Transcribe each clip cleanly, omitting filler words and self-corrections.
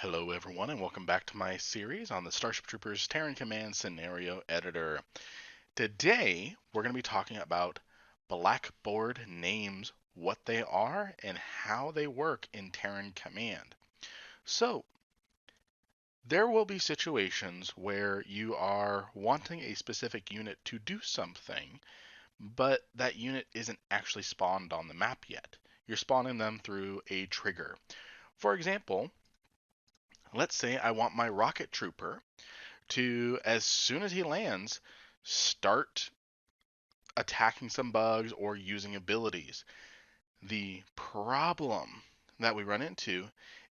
Hello everyone and welcome back to my series on the Starship Troopers Terran Command Scenario Editor. Today we're going to be talking about Blackboard names, what they are, and how they work in Terran Command. So, there will be situations where you are wanting a specific unit to do something, but that unit isn't actually spawned on the map yet. You're spawning them through a trigger. For example, let's say I want my rocket trooper to, as soon as he lands, start attacking some bugs or using abilities. The problem that we run into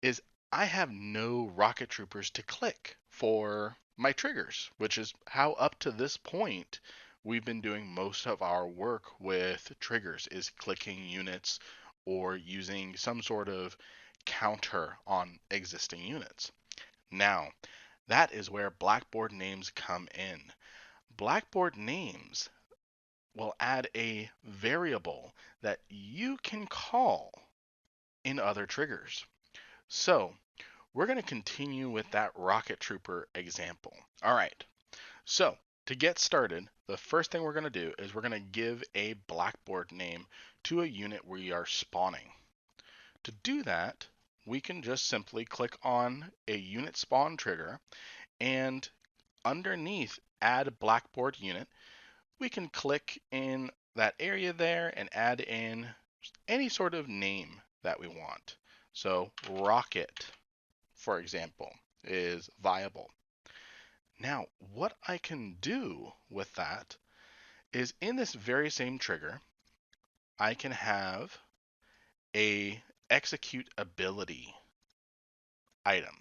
is I have no rocket troopers to click for my triggers, which is how up to this point we've been doing most of our work with triggers, is clicking units or using some sort of counter on existing units. Now, that is where Blackboard names come in. Blackboard names will add a variable that you can call in other triggers. So, we're going to continue with that rocket trooper example. All right. So, to get started, the first thing we're going to do is we're going to give a Blackboard name to a unit we are spawning. To do that, we can just simply click on a unit spawn trigger, and underneath add Blackboard unit, we can click in that area there and add in any sort of name that we want. So rocket, for example, is viable. Now, what I can do with that is, in this very same trigger, I can have a execute ability item.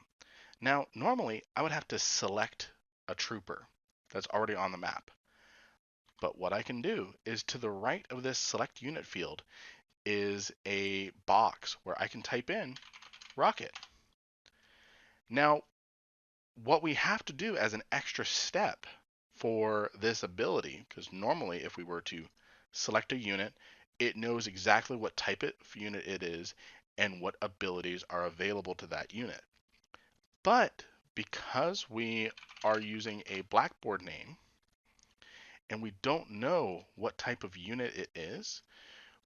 Now, normally I would have to select a trooper that's already on the map. But what I can do is, to the right of this select unit field is a box where I can type in rocket. Now, what we have to do as an extra step for this ability, because normally if we were to select a unit, it knows exactly what type of unit it is and what abilities are available to that unit. But because we are using a Blackboard name and we don't know what type of unit it is,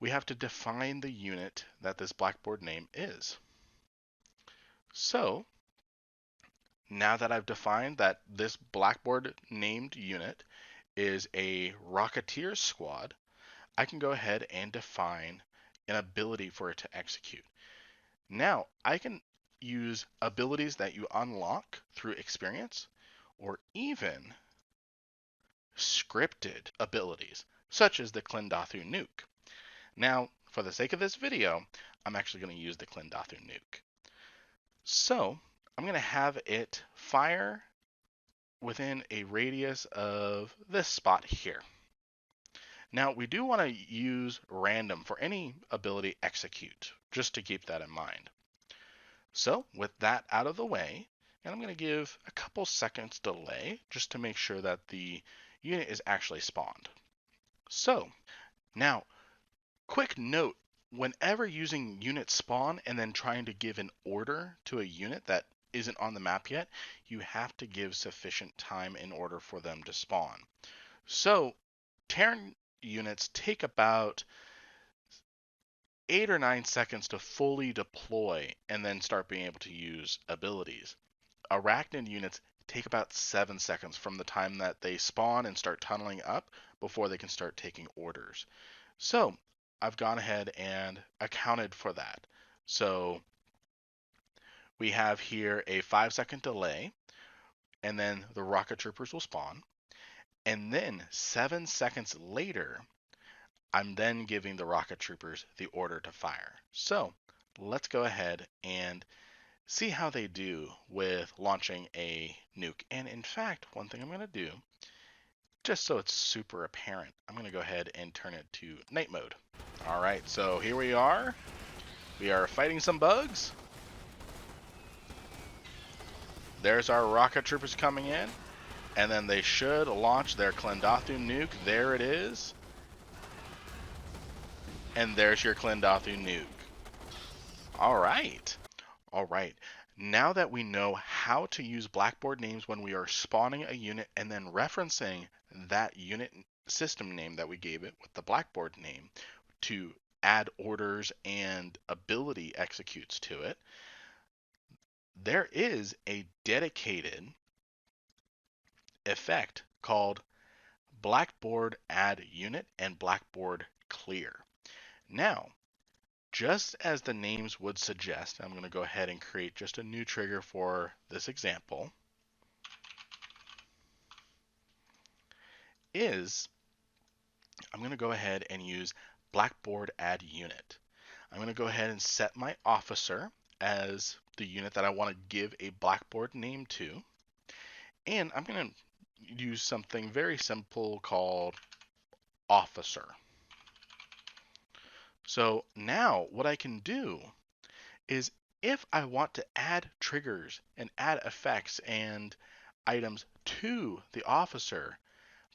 we have to define the unit that this Blackboard name is. So now that I've defined that this Blackboard named unit is a Rocketeer squad, I can go ahead and define an ability for it to execute. Now I can use abilities that you unlock through experience, or even scripted abilities, such as the Klendathu nuke. Now, for the sake of this video, I'm actually going to use the Klendathu nuke. So, I'm going to have it fire within a radius of this spot here. Now, we do want to use random for any ability execute, just to keep that in mind. So, with that out of the way, and I'm going to give a couple seconds delay just to make sure that the unit is actually spawned. So, now, quick note, whenever using unit spawn and then trying to give an order to a unit that isn't on the map yet, you have to give sufficient time in order for them to spawn. So, Terran units take about 8 or 9 seconds to fully deploy and then start being able to use abilities. Arachnid units take about 7 seconds from the time that they spawn and start tunneling up before they can start taking orders. So I've gone ahead and accounted for that. So we have here a 5-second delay, and then the rocket troopers will spawn. And then 7 seconds later, I'm then giving the rocket troopers the order to fire. So let's go ahead and see how they do with launching a nuke. And in fact, one thing I'm going to do, just so it's super apparent, I'm going to go ahead and turn it to night mode. All right, so here we are. We are fighting some bugs. There's our rocket troopers coming in, and then they should launch their Klendathu nuke. There it is. And there's your Klendathu nuke. All right. All right. Now that we know how to use Blackboard names when we are spawning a unit and then referencing that unit system name that we gave it with the Blackboard name to add orders and ability executes to it, there is a dedicated effect called Blackboard add unit and Blackboard clear. Now, just as the names would suggest, I'm going to go ahead and create just a new trigger for this example, is I'm going to go ahead and use Blackboard add unit. I'm going to go ahead and set my officer as the unit that I want to give a Blackboard name to. And I'm going to use something very simple called officer. So now what I can do is if I want to add triggers and add effects and items to the officer,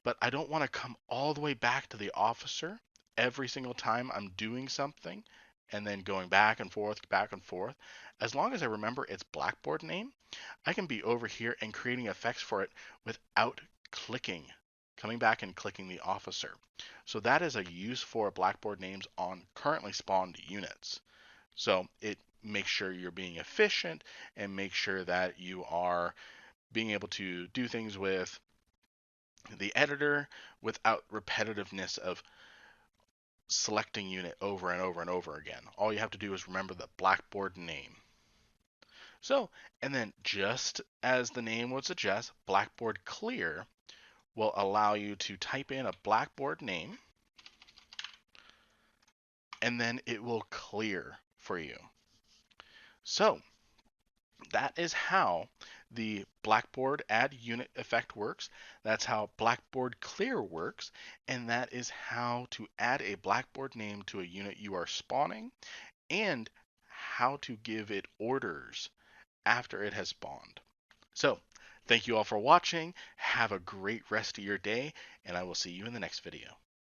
but I don't want to come all the way back to the officer every single time I'm doing something and then going back and forth, as long as I remember its Blackboard name, I can be over here and creating effects for it without coming back and clicking the officer. So that is a use for Blackboard names on currently spawned units. So it makes sure you're being efficient and make sure that you are being able to do things with the editor without repetitiveness of selecting unit over and over and over again. All you have to do is remember the Blackboard name. So, and then just as the name would suggest, Blackboard clear will allow you to type in a Blackboard name and then it will clear for you. So that is how the Blackboard add unit effect works. That's how Blackboard clear works. And that is how to add a Blackboard name to a unit you are spawning and how to give it orders after it has spawned. So thank you all for watching. Have a great rest of your day, and I will see you in the next video.